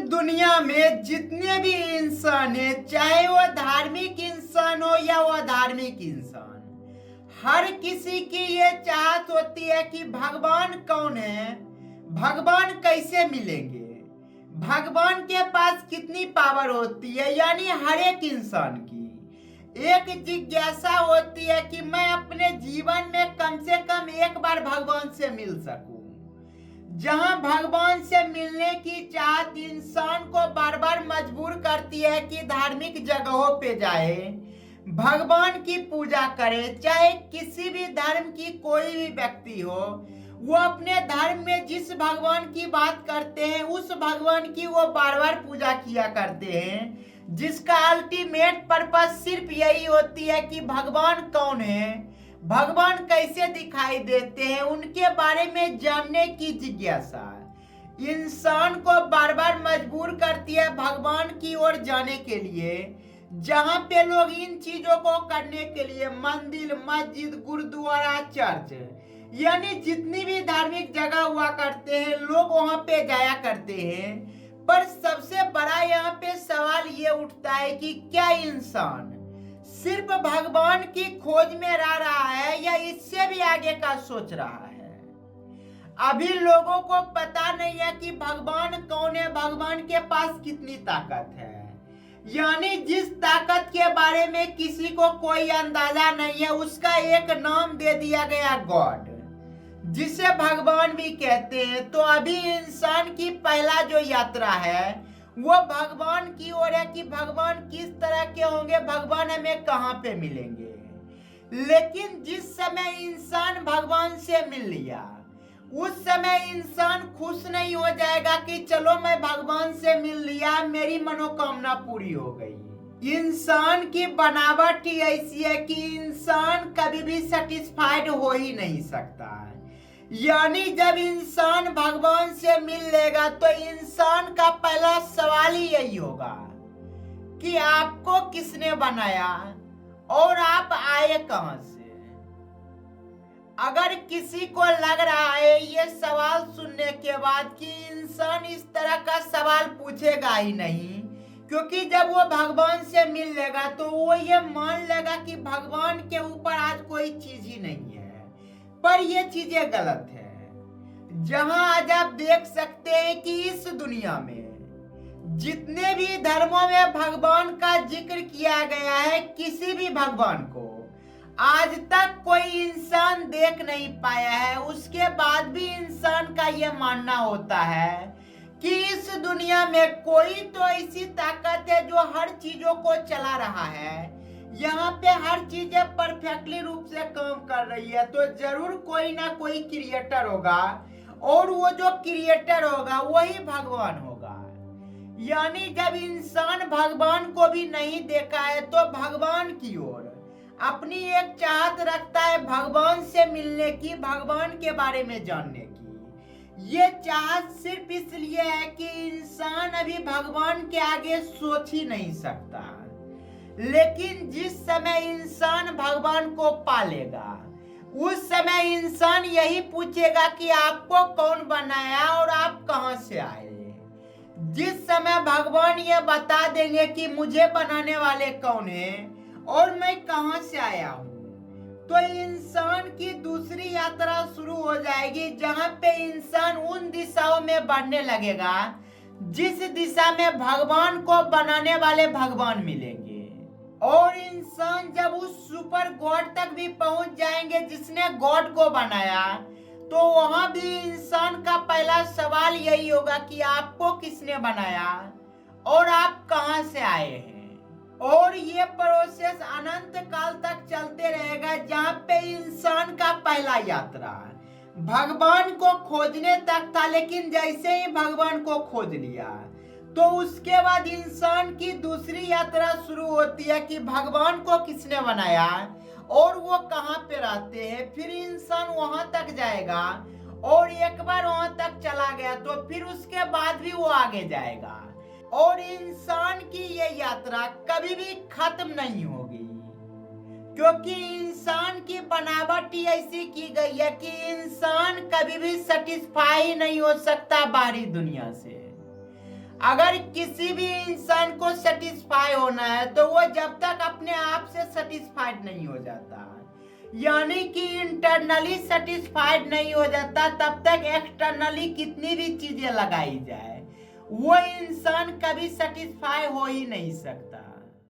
दुनिया में जितने भी इंसान है, चाहे वो धार्मिक इंसान हो या वो अधार्मिक इंसान, हर किसी की ये चाहत होती है कि भगवान कौन है, भगवान कैसे मिलेंगे, भगवान के पास कितनी पावर होती है। यानी हर एक इंसान की एक जिज्ञासा होती है कि मैं अपने जीवन में कम से कम एक बार भगवान से मिल सकूं। जहां भगवान से मिलने की चाहत इंसान को बार बार मजबूर करती है कि धार्मिक जगहों पे जाए, भगवान की पूजा करे। चाहे किसी भी धर्म की कोई भी व्यक्ति हो, वो अपने धर्म में जिस भगवान की बात करते हैं उस भगवान की वो बार बार पूजा किया करते हैं, जिसका अल्टीमेट पर्पस सिर्फ यही होती है कि भगवान कौन है, भगवान कैसे दिखाई देते हैं, उनके बारे में जानने की जिज्ञासा इंसान को बार बार मजबूर करती है भगवान की ओर जाने के लिए। जहां पे लोग इन चीजों को करने के लिए मंदिर, मस्जिद, गुरुद्वारा, चर्च, यानी जितनी भी धार्मिक जगह हुआ करते हैं, लोग वहां पे जाया करते हैं। पर सबसे बड़ा यहाँ पे सवाल ये उठता है कि क्या इंसान सिर्फ भगवान की खोज में रह रहा है या इससे भी आगे का सोच रहा है। अभी लोगों को पता नहीं है कि भगवान कौन है, भगवान के पास कितनी ताकत है। यानी जिस ताकत के बारे में किसी को कोई अंदाजा नहीं है, उसका एक नाम दे दिया गया गॉड, जिसे भगवान भी कहते हैं। तो अभी इंसान की पहला जो यात्रा है वो भगवान की ओर है कि भगवान किस तरह के होंगे, भगवान हमें कहां पे मिलेंगे। लेकिन जिस समय इंसान भगवान से मिल लिया, उस समय इंसान खुश नहीं हो जाएगा कि चलो मैं भगवान से मिल लिया, मेरी मनोकामना पूरी हो गई। इंसान की बनावट ही ऐसी है कि इंसान कभी भी सेटिस्फाइड हो ही नहीं सकता है। यानी जब इंसान भगवान से मिल लेगा तो इंसान का पहला सवाल ही यही होगा कि आपको किसने बनाया और आप आए कहां से। अगर किसी को लग रहा है ये सवाल सुनने के बाद कि इंसान इस तरह का सवाल पूछेगा ही नहीं, क्योंकि जब वो भगवान से मिल लेगा तो वो ये मान लेगा कि भगवान के ऊपर आज कोई चीज ही नहीं है। पर ये चीजें गलत है। जहां आज आप देख सकते हैं कि इस दुनिया में जितने भी धर्मों में भगवान का जिक्र किया गया है, किसी भी भगवान को आज तक कोई इंसान देख नहीं पाया है। उसके बाद भी इंसान का यह मानना होता है कि इस दुनिया में कोई तो ऐसी ताकत है जो हर चीजों को चला रहा है, यहाँ पे हर चीजें परफेक्टली रूप से काम कर रही है। तो जरूर कोई ना कोई क्रिएटर होगा और वो जो क्रिएटर होगा वही भगवान होगा। यानी जब इंसान भगवान को भी नहीं देखा है तो भगवान की ओर अपनी एक चाहत रखता है भगवान से मिलने की, भगवान के बारे में जानने की। ये चाहत सिर्फ इसलिए है कि इंसान अभी भगवान के आगे सोच ही नहीं सकता। लेकिन जिस समय इंसान भगवान को पालेगा, उस समय इंसान यही पूछेगा कि आपको कौन बनाया और आप कहां से आए। जिस समय भगवान ये बता देंगे कि मुझे बनाने वाले कौन हैं और मैं कहां से आया हूं, तो इंसान की दूसरी यात्रा शुरू हो जाएगी, जहां पे इंसान उन दिशाओं में बढ़ने लगेगा जिस दिशा में भगवान को बनाने वाले भगवान मिलेंगे। और इंसान जब उस सुपर गॉड तक भी पहुंच जाएंगे जिसने गॉड को बनाया, तो वहां भी इंसान का पहला सवाल यही होगा कि आपको किसने बनाया और आप कहां से आए हैं। और ये प्रोसेस अनंत काल तक चलते रहेगा, जहां पे इंसान का पहला यात्रा भगवान को खोजने तक था। लेकिन जैसे ही भगवान को खोज लिया तो उसके बाद इंसान की दूसरी यात्रा शुरू होती है कि भगवान को किसने बनाया और वो कहां पे रहते हैं। फिर इंसान वहां तक जाएगा और एक बार वहां तक चला गया तो फिर उसके बाद भी वो आगे जाएगा। और इंसान की ये यात्रा कभी भी खत्म नहीं होगी, क्योंकि इंसान की बनावट ही ऐसी की गई है कि इंसान कभी भी सेटिस्फाई नहीं हो सकता बाहरी दुनिया से। अगर किसी भी इंसान को सेटिस्फाई होना है तो वो जब तक अपने आप से सेटिस्फाइड नहीं हो जाता, यानी कि इंटरनली सेटिस्फाइड नहीं हो जाता, तब तक एक्सटर्नली कितनी भी चीजें लगाई जाए वो इंसान कभी सेटिस्फाई हो ही नहीं सकता।